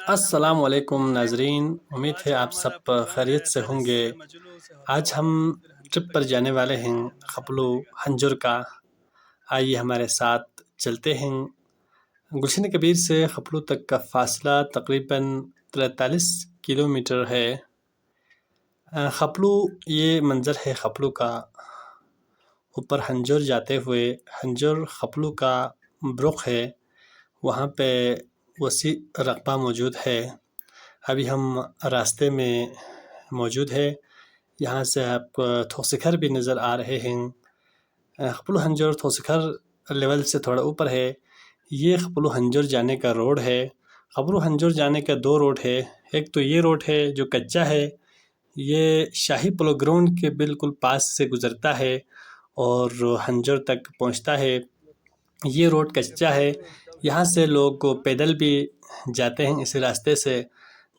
السلام علیکم ناظرین، امید ہے آپ سب خیریت سے ہوں گے۔ آج ہم ٹرپ پر جانے والے ہیں خپلو ہنجر کا۔ آئیے ہمارے ساتھ چلتے ہیں۔ گلشن کبیر سے خپلو تک کا فاصلہ تقریباً 43 کلومیٹر ہے۔ خپلو یہ منظر ہے خپلو کا، اوپر ہنجر جاتے ہوئے۔ ہنجر خپلو کا برخ ہے، وہاں پہ وسیع رقبہ موجود ہے۔ ابھی ہم راستے میں موجود ہے، یہاں سے آپ کو تھوسکھر بھی نظر آ رہے ہیں۔ خپلو ہنجر تھوسکھر لیول سے تھوڑا اوپر ہے۔ یہ خپلو ہنجر جانے کا روڈ ہے۔ خپلو ہنجر جانے کا دو روڈ ہے، ایک تو یہ روڈ ہے جو کچا ہے، یہ شاہی پولو گراؤنڈ کے بالکل پاس سے گزرتا ہے اور ہنجر تک پہنچتا ہے۔ یہ روڈ کچا ہے، یہاں سے لوگ پیدل بھی جاتے ہیں اسی راستے سے،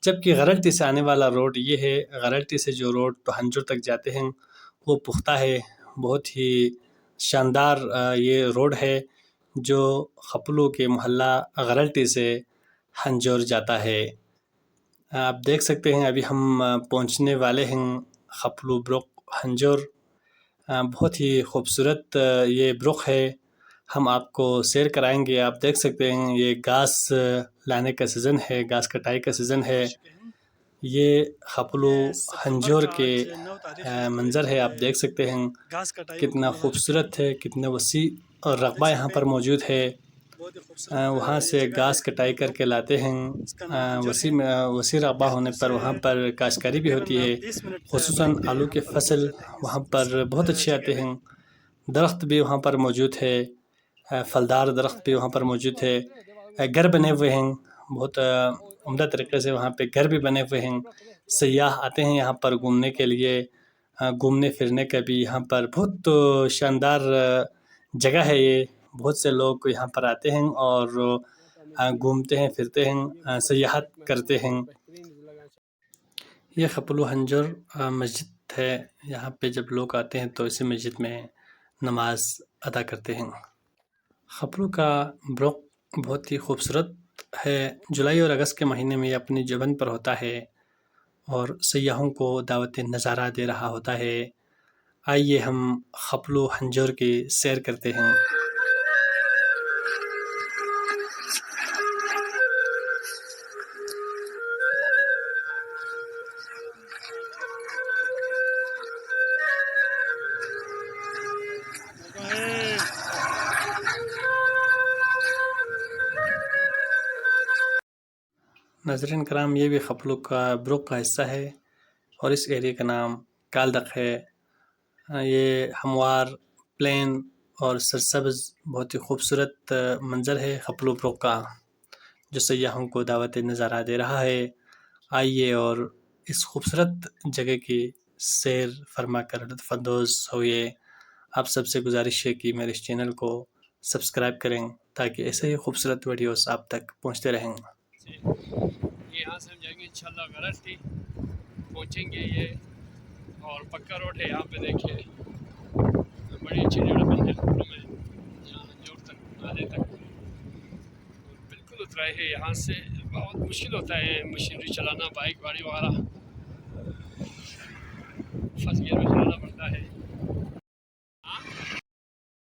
جبکہ غرلٹی سے آنے والا روڈ یہ ہے۔ غرلٹی سے جو روڈ تو ہنجر تک جاتے ہیں وہ پختہ ہے، بہت ہی شاندار یہ روڈ ہے جو خپلو کے محلہ غرلٹی سے ہنجر جاتا ہے۔ آپ دیکھ سکتے ہیں ابھی ہم پہنچنے والے ہیں خپلو برخ ہنجر۔ بہت ہی خوبصورت یہ برخ ہے، ہم آپ کو سیر کرائیں گے۔ آپ دیکھ سکتے ہیں یہ گھاس لانے کا سیزن ہے، گھاس کٹائی کا سیزن ہے۔ یہ خپلو ہنجر کے منظر ہے، آپ دیکھ سکتے ہیں کتنا خوبصورت ہے، کتنا وسیع اور رقبہ یہاں پر موجود ہے۔ وہاں سے گھاس کٹائی کر کے لاتے ہیں۔ وسیع رقبہ ہونے پر وہاں پر کاشتکاری بھی ہوتی ہے، خصوصاً آلو کے فصل وہاں پر بہت اچھے آتے ہیں۔ درخت بھی وہاں پر موجود ہے، پھلدار درخت بھی وہاں پر موجود ہے۔ گھر بنے ہوئے ہیں، بہت عمدہ طریقے سے وہاں پہ گھر بھی بنے ہوئے ہیں۔ سیاح آتے ہیں یہاں پر گھومنے کے لیے، گھومنے پھرنے کا بھی یہاں پر بہت شاندار جگہ ہے یہ۔ بہت سے لوگ یہاں پر آتے ہیں اور گھومتے ہیں پھرتے ہیں، سیاحت کرتے ہیں۔ یہ خپلو ہنجر مسجد ہے، یہاں پہ جب لوگ آتے ہیں تو اسی مسجد میں نماز ادا کرتے ہیں۔ خپلو کا برخ بہت ہی خوبصورت ہے، جولائی اور اگست کے مہینے میں یہ اپنی جبن پر ہوتا ہے اور سیاحوں کو دعوت نظارہ دے رہا ہوتا ہے۔ آئیے ہم خپلو ہنجر کی سیر کرتے ہیں۔ ناظرین کرام، یہ بھی خپلو کا برخ کا حصہ ہے اور اس ایریا کا نام کالدق ہے۔ یہ ہموار، پلین اور سرسبز بہت ہی خوبصورت منظر ہے خپلو برخ کا، جو سیاحوں کو دعوت نظارہ دے رہا ہے۔ آئیے اور اس خوبصورت جگہ کی سیر فرما کر لطف اندوز ہوئے۔ آپ سب سے گزارش ہے کہ میرے اس چینل کو سبسکرائب کریں تاکہ ایسے ہی خوبصورت ویڈیوز آپ تک پہنچتے رہیں۔ یہاں سے ہم جائیں گے انشاءاللہ غرلٹی پہنچیں گے یہ، اور پکا روڈ ہے یہاں پہ دیکھیے، بڑی اچھی جگہ بن ہے خپلو میں، یہاں ہنجر تک آنے تک بالکل اترائی ہے۔ یہاں سے بہت مشکل ہوتا ہے مشینری چلانا، بائک گاڑی وغیرہ پھنس گیا۔